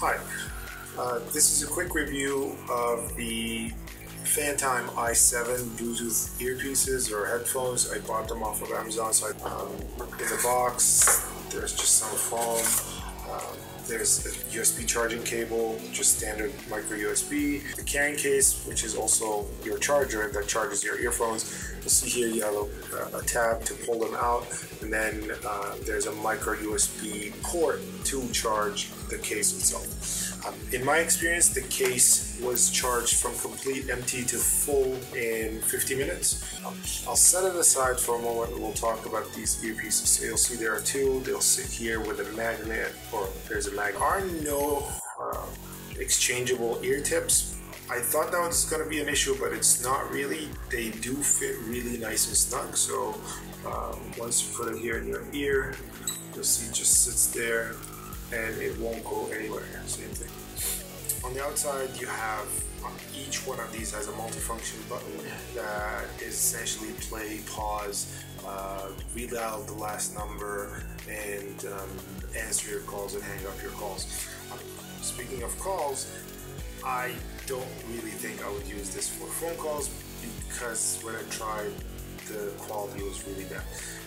Hi, this is a quick review of the Fantime i7 Bluetooth earpieces or headphones. I bought them off of Amazon. So in the box, there's just some foam. There's a USB charging cable, just standard micro USB. The carrying case, which is also your charger that charges your earphones. You'll see here you have a tab to pull them out, and then there's a micro USB port to charge the case itself. In my experience, the case was charged from complete empty to full in 50 minutes. I'll set it aside for a moment and we'll talk about these earpieces. So you'll see there are two. They'll sit here with a magnet, or there's a magnet. There are no exchangeable ear tips. I thought that was going to be an issue, but it's not really. They do fit really nice and snug. So once you put it here in your ear, you'll see it just sits there and it won't go anywhere. Same thing. On the outside, you have each one of these has a multifunction button that is essentially play, pause, read out the last number, and answer your calls and hang up your calls. Speaking of calls, I don't really think I would use this for phone calls because when I tried, the quality was really bad.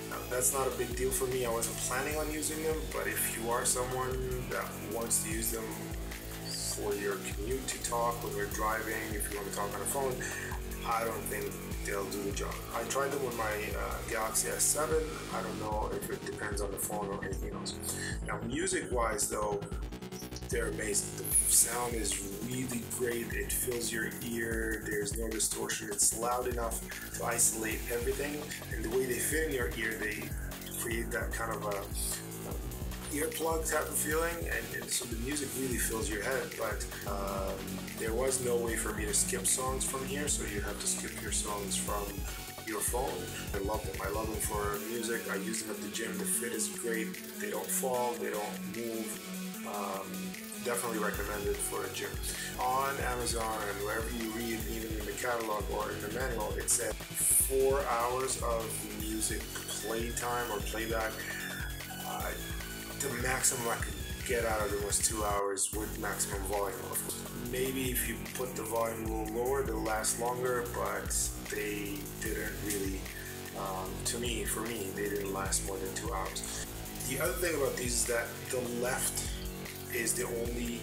Now, that's not a big deal for me. I wasn't planning on using them, but if you are someone that wants to use them for your commute, to talk when you're driving, if you want to talk on the phone, I don't think they'll do the job. I tried them with my Galaxy S7. I don't know if it depends on the phone or anything else. Now, music-wise though, they're amazing. The sound is really great. It fills your ear. There's no distortion. It's loud enough to isolate everything. And the way they fit in your ear, they create that kind of a earplug type of feeling, and so the music really fills your head. But there was no way for me to skip songs from here, so you have to skip your songs from your phone. I love them. I love them for music. I use them at the gym. The fit is great. They don't fall. They don't move. Definitely recommended for a gym. On Amazon and wherever you read, even in the catalog or in the manual, it said 4 hours of music playtime or playback. The maximum I could get out of it was 2 hours with maximum volume. Maybe if you put the volume a little lower, they'll last longer, but they didn't really, for me, they didn't last more than 2 hours. The other thing about these is that the left is the only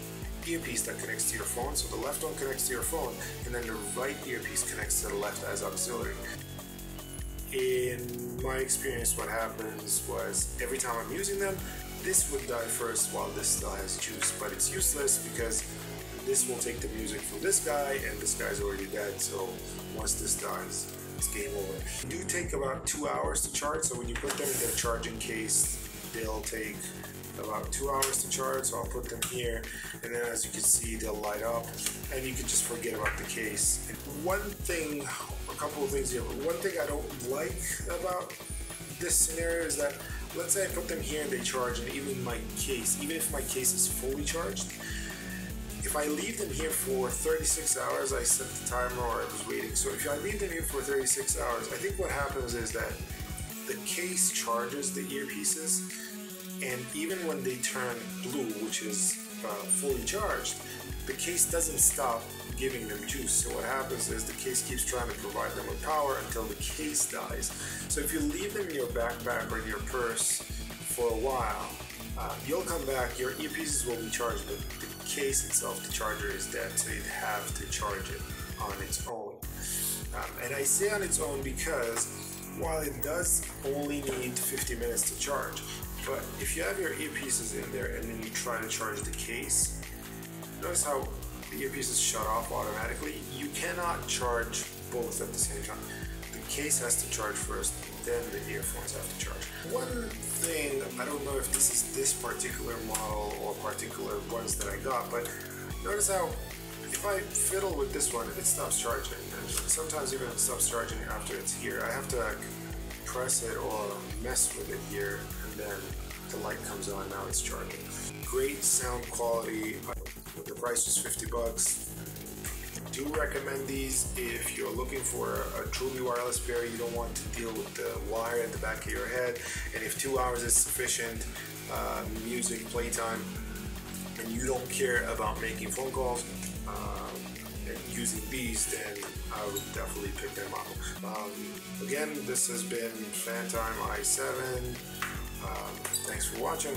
earpiece that connects to your phone. So the left one connects to your phone, and then the right earpiece connects to the left as auxiliary. In my experience, what happens was every time I'm using them, this would die first while this still has juice, but it's useless because this will take the music from this guy, and this guy's already dead. So once this dies, it's game over. They do take about 2 hours to charge. So when you put them in the charging case, they'll take about 2 hours to charge. So I'll put them here, and then as you can see, they'll light up, and you can just forget about the case. And a couple of things here, but one thing I don't like about this scenario is that, let's say I put them here and they charge, and even if my case is fully charged, if I leave them here for 36 hours, I set the timer or I was waiting. So if I leave them here for 36 hours, I think what happens is that the case charges the earpieces, and even when they turn blue, which is fully charged, the case doesn't stop giving them juice. So what happens is the case keeps trying to provide them with power until the case dies. So if you leave them in your backpack or in your purse for a while, you'll come back, your earpieces will be charged, but the case itself, the charger, is dead, so you'd have to charge it on its own. And I say on its own because while it does only need 50 minutes to charge, but if you have your earpieces in there and then you try to charge the case, notice how the earpieces shut off automatically. You cannot charge both at the same time. The case has to charge first, then the earphones have to charge. One thing, I don't know if this is this particular model or particular ones that I got, but notice how if I fiddle with this one, it stops charging. And sometimes even it stops charging after it's here. I have to press it or mess with it here, and then the light comes on. Now it's charging. Great sound quality. The price was $50. Do recommend these if you're looking for a truly wireless pair. You don't want to deal with the wire at the back of your head, and if 2 hours is sufficient music playtime, and you don't care about making phone calls and using these, then I would definitely pick them up. Again, this has been Fantime i7. Thanks for watching.